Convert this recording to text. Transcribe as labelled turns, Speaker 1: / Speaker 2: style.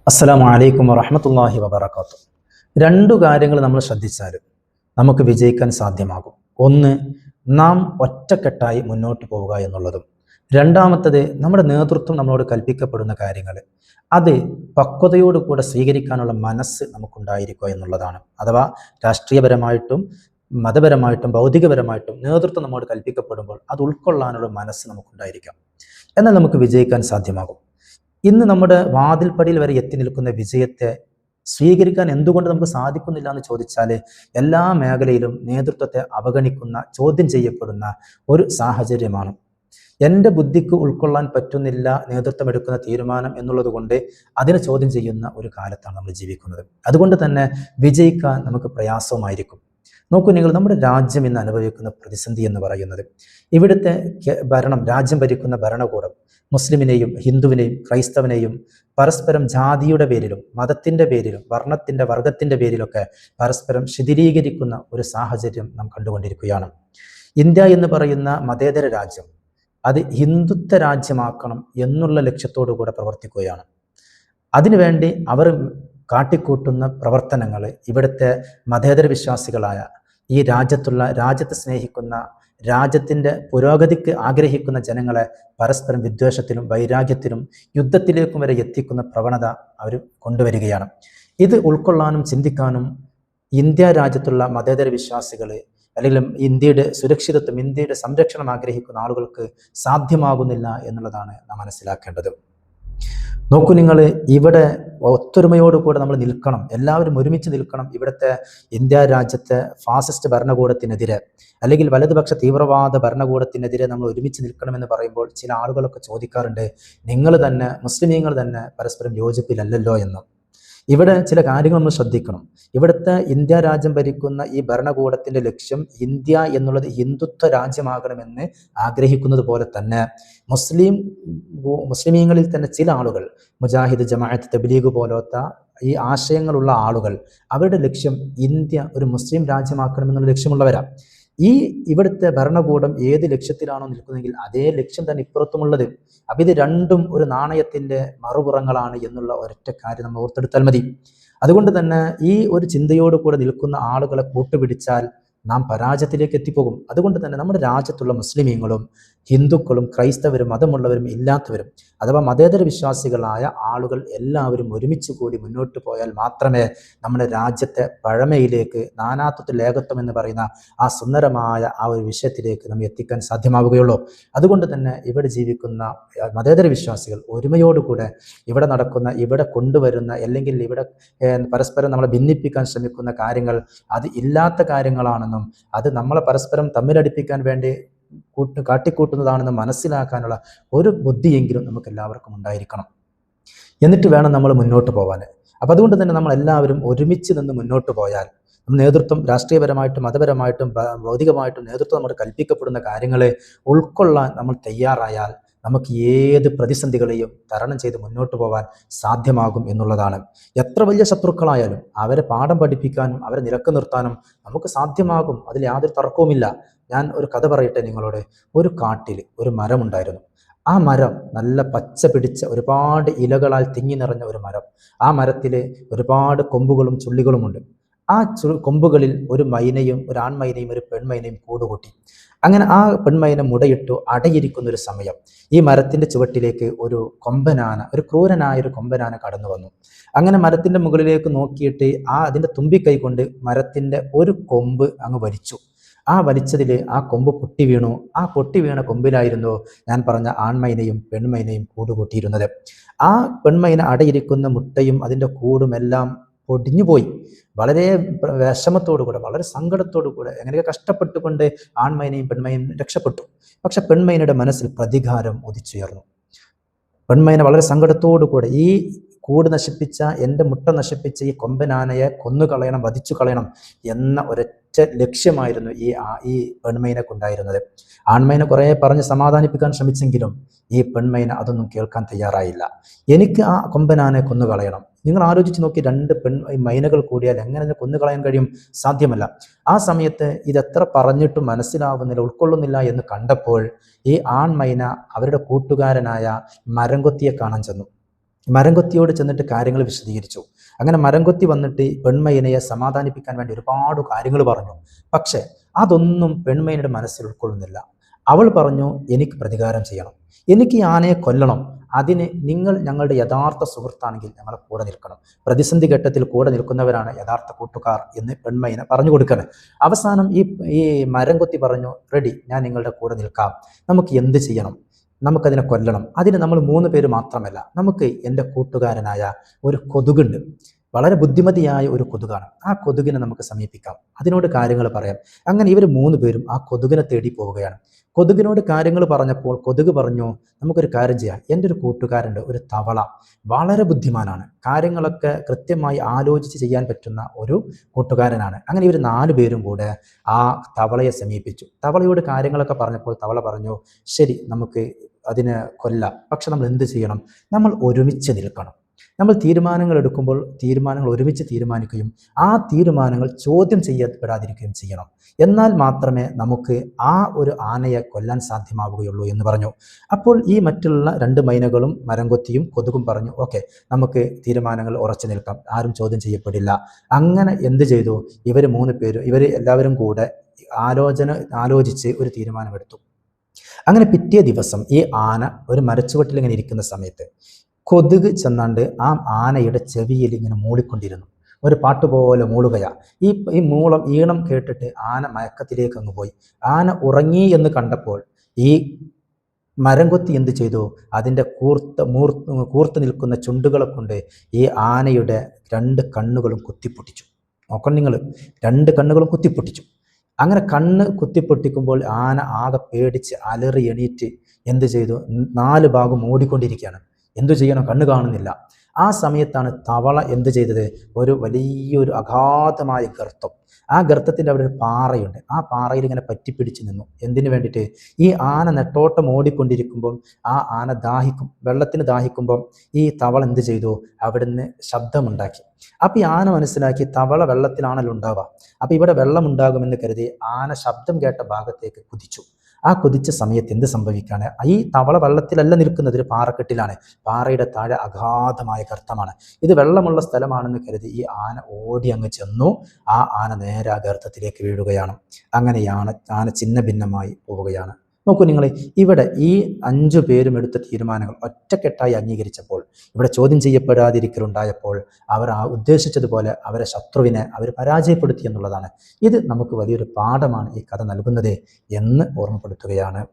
Speaker 1: അസ്സലാമു അലൈക്കും വറഹ്മത്തുള്ളാഹി വബറകാതുഹു. രണ്ടു കാര്യങ്ങൾ നമ്മൾ ശ്രദ്ധിച്ചാൽ നമുക്ക് വിജയിക്കാൻ സാധ്യമാകും. ഒന്ന്, നാം ഒറ്റക്കെട്ടായി മുന്നോട്ട് പോവുക എന്നുള്ളതും. രണ്ടാമത്തത്, നമ്മുടെ നേതൃത്വം നമ്മളോട് കൽപ്പിക്കപ്പെടുന്ന കാര്യങ്ങൾ അത് പക്വതയോടുകൂടെ സ്വീകരിക്കാനുള്ള മനസ്സ് നമുക്കുണ്ടായിരിക്കുക എന്നുള്ളതാണ്. അഥവാ രാഷ്ട്രീയപരമായിട്ടും മതപരമായിട്ടും ഭൗതികപരമായിട്ടും നേതൃത്വം നമ്മോട് കൽപ്പിക്കപ്പെടുമ്പോൾ അത് ഉൾക്കൊള്ളാനുള്ള മനസ്സ് നമുക്കുണ്ടായിരിക്കാം. എന്നാൽ നമുക്ക് വിജയിക്കാൻ സാധ്യമാകും. ഇന്ന് നമ്മുടെ വാതിൽപ്പടിയിൽ വരെ എത്തി നിൽക്കുന്ന വിജയത്തെ സ്വീകരിക്കാൻ എന്തുകൊണ്ട് നമുക്ക് സാധിക്കുന്നില്ല എന്ന് ചോദിച്ചാൽ, എല്ലാ മേഖലയിലും നേതൃത്വത്തെ അവഗണിക്കുന്ന, ചോദ്യം ചെയ്യപ്പെടുന്ന ഒരു സാഹചര്യമാണ്. എൻ്റെ ബുദ്ധിക്ക് ഉൾക്കൊള്ളാൻ പറ്റുന്നില്ല നേതൃത്വം എടുക്കുന്ന തീരുമാനം എന്നുള്ളത് കൊണ്ട് അതിനെ ചോദ്യം ചെയ്യുന്ന ഒരു കാലത്താണ് നമ്മൾ ജീവിക്കുന്നത്. അതുകൊണ്ട് തന്നെ വിജയിക്കാൻ നമുക്ക് പ്രയാസവുമായിരിക്കും. നോക്കൂ നിങ്ങൾ, നമ്മുടെ രാജ്യം ഇന്ന് അനുഭവിക്കുന്ന പ്രതിസന്ധി എന്ന് പറയുന്നത്, ഇവിടുത്തെ രാജ്യം ഭരിക്കുന്ന ഭരണകൂടം മുസ്ലിമിനെയും ഹിന്ദുവിനെയും ക്രൈസ്തവനെയും പരസ്പരം ജാതിയുടെ പേരിലും മതത്തിൻ്റെ പേരിലും വർഗത്തിൻ്റെ പേരിലൊക്കെ പരസ്പരം ശിഥിലീകരിക്കുന്ന ഒരു സാഹചര്യം നാം കണ്ടുകൊണ്ടിരിക്കുകയാണ്. ഇന്ത്യ എന്ന് പറയുന്ന മതേതര രാജ്യം അത് ഹിന്ദുത്വ രാജ്യമാക്കണം എന്നുള്ള ലക്ഷ്യത്തോടു കൂടെ പ്രവർത്തിക്കുകയാണ്. അതിനുവേണ്ടി അവർ കാട്ടിക്കൂട്ടുന്ന പ്രവർത്തനങ്ങൾ ഇവിടുത്തെ മതേതര വിശ്വാസികളായ ഈ രാജ്യത്തെ സ്നേഹിക്കുന്ന, രാജ്യത്തിൻ്റെ പുരോഗതിക്ക് ആഗ്രഹിക്കുന്ന ജനങ്ങളെ പരസ്പരം വിദ്വേഷത്തിലും വൈരാഗ്യത്തിലും യുദ്ധത്തിലേക്കും വരെ എത്തിക്കുന്ന പ്രവണത അവർ കൊണ്ടുവരികയാണ്. ഇത് ഉൾക്കൊള്ളാനും ചിന്തിക്കാനും ഇന്ത്യ രാജ്യത്തുള്ള മതേതര വിശ്വാസികൾ അല്ലെങ്കിൽ ഇന്ത്യയുടെ സുരക്ഷിതത്വം, ഇന്ത്യയുടെ സംരക്ഷണം ആഗ്രഹിക്കുന്ന ആളുകൾക്ക് സാധ്യമാകുന്നില്ല എന്നുള്ളതാണ് നാം മനസ്സിലാക്കേണ്ടത്. നോക്കൂ നിങ്ങൾ, ഇവിടെ ഒത്തൊരുമയോടുകൂടെ നമ്മൾ നിൽക്കണം, എല്ലാവരും ഒരുമിച്ച് നിൽക്കണം. ഇവിടുത്തെ ഇന്ത്യ രാജ്യത്തെ ഫാസിസ്റ്റ് ഭരണകൂടത്തിനെതിരെ അല്ലെങ്കിൽ വലതുപക്ഷ തീവ്രവാദ ഭരണകൂടത്തിനെതിരെ നമ്മൾ ഒരുമിച്ച് നിൽക്കണമെന്ന് പറയുമ്പോൾ ചില ആളുകളൊക്കെ ചോദിക്കാറുണ്ട്, മുസ്ലിമീങ്ങൾ തന്നെ പരസ്പരം യോജിപ്പിലല്ലല്ലോ എന്ന്. ഇവിടെ ചില കാര്യങ്ങൾ നമ്മൾ ശ്രദ്ധിക്കണം. ഇവിടുത്തെ ഇന്ത്യ രാജ്യം ഭരിക്കുന്ന ഈ ഭരണകൂടത്തിന്റെ ലക്ഷ്യം ഇന്ത്യ എന്നുള്ളത് ഹിന്ദുത്വ രാജ്യമാകണമെന്ന് ആഗ്രഹിക്കുന്നത് പോലെ തന്നെ മുസ്ലിമീങ്ങളിൽ തന്നെ ചില ആളുകൾ, മുജാഹിദ്, ജമാഅത്ത്, തബ്ലീഗ് പോലത്തെ ഈ ആശയങ്ങളുള്ള ആളുകൾ, അവരുടെ ലക്ഷ്യം ഇന്ത്യ ഒരു മുസ്ലിം രാജ്യമാക്കണമെന്നുള്ള ലക്ഷ്യമുള്ളവരാണ്. ഇവിടുത്തെ ഭരണകൂടം ഏത് ലക്ഷ്യത്തിലാണോ നിൽക്കുന്നതെങ്കിൽ അതേ ലക്ഷ്യം തന്നെ ഇപ്പുറത്തുമുള്ളത്. അപ്പം ഇത് രണ്ടും ഒരു നാണയത്തിന്റെ മറുപുറങ്ങളാണ് എന്നുള്ള ഒരൊറ്റ കാര്യം നമ്മൾ ഓർത്തെടുത്താൽ മതി. അതുകൊണ്ട് തന്നെ ഈ ഒരു ചിന്തയോട് കൂടെ നിൽക്കുന്ന ആളുകളെ കൂട്ടുപിടിച്ചാൽ നാം പരാജയത്തിലേക്ക് എത്തിപ്പോകും. അതുകൊണ്ട് തന്നെ നമ്മുടെ രാജ്യത്തുള്ള മുസ്ലിമീങ്ങളും ഹിന്ദുക്കളും ക്രൈസ്തവരും മതമുള്ളവരും ഇല്ലാത്തവരും അഥവാ മതേതര വിശ്വാസികളായ ആളുകൾ എല്ലാവരും ഒരുമിച്ച് കൂടി മുന്നോട്ട് പോയാൽ മാത്രമേ നമ്മുടെ രാജ്യത്തെ പഴമയിലേക്ക്, നാനാത്വത്തിൽ ഏകത്വം എന്ന് പറയുന്ന ആ സുന്ദരമായ ആ ഒരു വിഷയത്തിലേക്ക് നമ്മൾ എത്തിക്കാൻ സാധ്യമാവുകയുള്ളൂ. അതുകൊണ്ട് തന്നെ ഇവിടെ ജീവിക്കുന്ന മതേതര വിശ്വാസികൾ ഒരുമയോടുകൂടെ ഇവിടെ കൊണ്ടുവരുന്ന അല്ലെങ്കിൽ ഇവിടെ പരസ്പരം നമ്മളെ ഭിന്നിപ്പിക്കാൻ ശ്രമിക്കുന്ന കാര്യങ്ങൾ അത് ഇല്ലാത്ത കാര്യങ്ങളാണെന്നും അത് നമ്മളെ പരസ്പരം തമ്മിലടിപ്പിക്കാൻ വേണ്ടി കാട്ടിക്കൂട്ടുന്നതാണെന്ന് മനസ്സിലാക്കാനുള്ള ഒരു ബുദ്ധിയെങ്കിലും നമുക്ക് എല്ലാവർക്കും ഉണ്ടായിരിക്കണം. എന്നിട്ട് വേണം നമ്മൾ മുന്നോട്ട് പോകാൻ. അപ്പം അതുകൊണ്ട് തന്നെ നമ്മൾ എല്ലാവരും ഒരുമിച്ച് നിന്ന് മുന്നോട്ട് പോയാൽ നേതൃത്വം രാഷ്ട്രീയപരമായിട്ടും മതപരമായിട്ടും ഭൗതികമായിട്ടും നേതൃത്വം നമ്മൾ കൽപ്പിക്കപ്പെടുന്ന കാര്യങ്ങളെ ഉൾക്കൊള്ളാൻ നമ്മൾ തയ്യാറായാൽ നമുക്ക് ഏത് പ്രതിസന്ധികളെയും തരണം ചെയ്ത് മുന്നോട്ട് പോകാൻ സാധ്യമാകും എന്നുള്ളതാണ്. എത്ര വലിയ ശത്രുക്കളായാലും അവരെ പാഠം പഠിപ്പിക്കാനും അവരെ നിലക്ക് നിർത്താനും നമുക്ക് സാധ്യമാകും. അതിൽ യാതൊരു തർക്കവുമില്ല. ഞാൻ ഒരു കഥ പറയട്ടെ നിങ്ങളോട്. ഒരു കാട്ടിൽ ഒരു മരമുണ്ടായിരുന്നു. ആ മരം നല്ല പച്ച പിടിച്ച ഒരുപാട് ഇലകളാൽ തിങ്ങി നിറഞ്ഞ ഒരു മരം. ആ മരത്തിൽ ഒരുപാട് കൊമ്പുകളും ചുള്ളികളുമുണ്ട്. ആ കൊമ്പുകളിൽ ഒരു ആൺമൈനയും ഒരു പെൺമൈനയും കൂടുകൂട്ടി. അങ്ങനെ ആ പെൺമൈന മുടയിട്ടു അടയിരിക്കുന്ന ഒരു സമയം ഈ മരത്തിന്റെ ചുവട്ടിലേക്ക് ഒരു ക്രൂരനായ ഒരു കൊമ്പനാന കടന്നു വന്നു. അങ്ങനെ മരത്തിന്റെ മുകളിലേക്ക് നോക്കിയിട്ട് അതിന്റെ തുമ്പിക്കൈ കൊണ്ട് മരത്തിന്റെ ഒരു കൊമ്പ് അങ്ങ് വലിച്ചു. ആ വലിച്ചതിൽ ആ കൊമ്പ് പൊട്ടി വീണു. ആ പൊട്ടി വീണ കൊമ്പിലായിരുന്നു ഞാൻ പറഞ്ഞ ആൺമൈനയും പെൺമൈനയും കൂടുകൂട്ടിയിരുന്നത്. ആ പെൺമൈന അടയിരിക്കുന്ന മുട്ടയും അതിൻ്റെ കൂടുമെല്ലാം പൊടിഞ്ഞുപോയി. വളരെ വിഷമത്തോടുകൂടെ, വളരെ സങ്കടത്തോടുകൂടെ, എങ്ങനെയൊക്കെ കഷ്ടപ്പെട്ടുകൊണ്ട് ആൺമൈനയും പെൺമൈനയും രക്ഷപ്പെട്ടു. പക്ഷെ പെൺമൈനയുടെ മനസ്സിൽ പ്രതികാരം ഉദിച്ചുയർന്നു. പെൺമൈന വളരെ സങ്കടത്തോടുകൂടെ ഈ കൂട് നശിപ്പിച്ച, എൻ്റെ മുട്ട നശിപ്പിച്ച ഈ കൊമ്പനാനയെ കൊന്നുകളയണം, വധിച്ചു കളയണം എന്ന ഒരൊറ്റ ലക്ഷ്യമായിരുന്നു ഈ പെൺമൈനക്കുണ്ടായിരുന്നത്. ആൺമൈന കുറേ പറഞ്ഞ് സമാധാനിപ്പിക്കാൻ ശ്രമിച്ചെങ്കിലും ഈ പെൺമൈന അതൊന്നും കേൾക്കാൻ തയ്യാറായില്ല. എനിക്ക് ആ കൊമ്പനാനെ കൊന്നുകളയണം. നിങ്ങൾ ആലോചിച്ച് നോക്കി, രണ്ട് മൈനകൾ കൂടിയാൽ എങ്ങനെ കൊന്നുകളയാൻ കഴിയും? സാധ്യമല്ല. ആ സമയത്ത് ഇതെത്ര പറഞ്ഞിട്ടും മനസ്സിലാവുന്നില്ല, ഉൾക്കൊള്ളുന്നില്ല എന്ന് കണ്ടപ്പോൾ ഈ ആൺമൈന അവരുടെ കൂട്ടുകാരനായ മരംകൊത്തിയെ കാണാൻ ചെന്നു. മരംകൊത്തിയോട് ചെന്നിട്ട് കാര്യങ്ങൾ വിശദീകരിച്ചു. അങ്ങനെ മരംകൊത്തി വന്നിട്ട് പെൺമയനയെ സമാധാനിപ്പിക്കാൻ വേണ്ടി ഒരുപാട് കാര്യങ്ങൾ പറഞ്ഞു. പക്ഷെ അതൊന്നും പെൺമയനയുടെ മനസ്സിൽ ഉൾക്കൊള്ളുന്നില്ല. അവൾ പറഞ്ഞു, എനിക്ക് പ്രതികാരം ചെയ്യണം, എനിക്ക് ഈ ആനയെ കൊല്ലണം, അതിന് നിങ്ങൾ ഞങ്ങളുടെ യഥാർത്ഥ സുഹൃത്താണെങ്കിൽ ഞങ്ങളെ കൂടെ നിൽക്കണം, പ്രതിസന്ധി ഘട്ടത്തിൽ കൂടെ നിൽക്കുന്നവരാണ് യഥാർത്ഥ കൂട്ടുകാർ എന്ന് പെൺമയിനെ പറഞ്ഞു കൊടുക്കണം. അവസാനം ഈ മരംകൊത്തി പറഞ്ഞു, റെഡി, ഞാൻ നിങ്ങളുടെ കൂടെ നിൽക്കാം, നമുക്ക് എന്ത് ചെയ്യണം, നമുക്കതിനെ കൊല്ലണം, അതിന് നമ്മൾ 3 പേര് മാത്രമല്ല, നമുക്ക് എൻ്റെ കൂട്ടുകാരനായ ഒരു കൊതുകുണ്ട്, വളരെ ബുദ്ധിമതിയായ ഒരു കൊതുകാണ്, ആ കൊതുകിനെ നമുക്ക് സമീപിക്കാം, അതിനോട് കാര്യങ്ങൾ പറയാം. അങ്ങനെ ഇവർ 3 പേരും ആ കൊതുകിനെ തേടി പോവുകയാണ്. കൊതുകിനോട് കാര്യങ്ങൾ പറഞ്ഞപ്പോൾ കൊതുക് പറഞ്ഞു, നമുക്കൊരു കാര്യം ചെയ്യാം, എൻ്റെ ഒരു കൂട്ടുകാരുണ്ട്, ഒരു തവള, വളരെ ബുദ്ധിമാനാണ്, കാര്യങ്ങളൊക്കെ കൃത്യമായി ആലോചിച്ച് ചെയ്യാൻ പറ്റുന്ന ഒരു കൂട്ടുകാരനാണ്. അങ്ങനെ ഇവർ 4 പേരും കൂടെ ആ തവളയെ സമീപിച്ചു. തവളയോട് കാര്യങ്ങളൊക്കെ പറഞ്ഞപ്പോൾ തവള പറഞ്ഞു, ശരി, നമുക്ക് അതിനെ കൊല്ലാം, പക്ഷെ നമ്മൾ എന്ത് ചെയ്യണം, നമ്മൾ ഒരുമിച്ച് നിൽക്കണം, നമ്മൾ തീരുമാനങ്ങൾ എടുക്കുമ്പോൾ തീരുമാനങ്ങൾ ഒരുമിച്ച് തീരുമാനിക്കുകയും ആ തീരുമാനങ്ങൾ ചോദ്യം ചെയ്യപ്പെടാതിരിക്കുകയും ചെയ്യണം, എന്നാൽ മാത്രമേ നമുക്ക് ആ ഒരു ആനയെ കൊല്ലാൻ സാധ്യമാവുകയുള്ളൂ എന്ന് പറഞ്ഞു. അപ്പോൾ ഈ മറ്റുള്ള 2 മൈനകളും മരംകൊത്തിയും കൊതുകും പറഞ്ഞു, ഓക്കെ, നമുക്ക് തീരുമാനങ്ങൾ ഉറച്ചു നിൽക്കാം, ആരും ചോദ്യം ചെയ്യപ്പെടില്ല. അങ്ങനെ എന്ത് ചെയ്തു, ഇവർ 3 പേരും എല്ലാവരും കൂടെ ആലോചിച്ച് ഒരു തീരുമാനമെടുത്തു. അങ്ങനെ പിറ്റേ ദിവസം ഈ ആന ഒരു മരച്ചുവട്ടിൽ ഇങ്ങനെ ഇരിക്കുന്ന സമയത്ത് കൊതുക് ചെന്നാണ്ട് ആ ആനയുടെ ചെവിയിൽ ഇങ്ങനെ മൂളിക്കൊണ്ടിരുന്നു, ഒരു പാട്ടുപോലെ മൂളുകയാ. ഈ മൂളം ഈണം കേട്ടിട്ട് ആന മയക്കത്തിലേക്ക് അങ്ങ് പോയി. ആന ഉറങ്ങി എന്ന് കണ്ടപ്പോൾ ഈ മരംകൊത്തി എന്ത് ചെയ്തു, അതിൻ്റെ കൂർത്ത് നിൽക്കുന്ന ചുണ്ടുകളെ കൊണ്ട് ഈ ആനയുടെ 2 കണ്ണുകളും കുത്തിപ്പൊട്ടിച്ചു. നോക്കണം നിങ്ങൾ, 2 കണ്ണുകളും കുത്തിപ്പൊട്ടിച്ചു. അങ്ങനെ കണ്ണ് കുത്തിപ്പൊട്ടിക്കുമ്പോൾ ആന ആകെ പേടിച്ച് അലറി എണീറ്റ് എന്ത് ചെയ്തു, 4 ഭാഗം ഓടിക്കൊണ്ടിരിക്കുകയാണ്. എന്തു ചെയ്യണം, കണ്ണ് കാണുന്നില്ല. ആ സമയത്താണ് തവള എന്ത് ചെയ്തത്, ഒരു വലിയൊരു അഗാധമായ ഗർത്തം, ആ ഗർത്തത്തിൻ്റെ അവിടെ ഒരു പാറയുണ്ട്, ആ പാറയിൽ ഇങ്ങനെ പറ്റിപ്പിടിച്ച് നിന്നു. എന്തിനു വേണ്ടിയിട്ട്, ഈ ആന നെട്ടോട്ടം ഓടിക്കൊണ്ടിരിക്കുമ്പോൾ ആ ആന ദാഹിക്കും, വെള്ളത്തിന് ദാഹിക്കുമ്പം ഈ തവള എന്ത് ചെയ്തു, അവിടുന്ന് ശബ്ദമുണ്ടാക്കി. അപ്പം ഈ ആന മനസ്സിലാക്കി തവള വെള്ളത്തിലാണല്ലോ ഉണ്ടാവുക, അപ്പം ഇവിടെ വെള്ളം ഉണ്ടാകുമെന്ന് കരുതി ആന ശബ്ദം കേട്ട ഭാഗത്തേക്ക് കുതിച്ചു. ആ കുതിച്ച സമയത്ത് എന്ത് സംഭവിക്കുകയാണ്, ഈ തവള വെള്ളത്തിലല്ല നിൽക്കുന്നത്, ഒരു പാറക്കെട്ടിലാണ്, പാറയുടെ താഴെ അഗാധമായ ഗർത്തമാണ്. ഇത് വെള്ളമുള്ള സ്ഥലമാണെന്ന് കരുതി ഈ ആന ഓടി അങ്ങ് ചെന്നു. ആ ആന നേരെ ആ ഗർത്തത്തിലേക്ക് വീഴുകയാണ്. അങ്ങനെയാണ് ആന ഛിന്ന ഭിന്നമായി പോവുകയാണ്. നോക്കൂ നിങ്ങൾ, ഇവിടെ ഈ 5 പേരും എടുത്ത തീരുമാനങ്ങൾ ഒറ്റക്കെട്ടായി അംഗീകരിച്ചപ്പോൾ, ഇവിടെ ചോദ്യം ചെയ്യപ്പെടാതിരിക്കലുണ്ടായപ്പോൾ അവർ ഉദ്ദേശിച്ചതുപോലെ അവരെ ശത്രുവിനെ അവർ പരാജയപ്പെടുത്തി എന്നുള്ളതാണ്. ഇത് നമുക്ക് വലിയൊരു പാഠമാണ് ഈ കഥ നൽകുന്നത് എന്ന് ഓർമ്മപ്പെടുത്തുകയാണ്.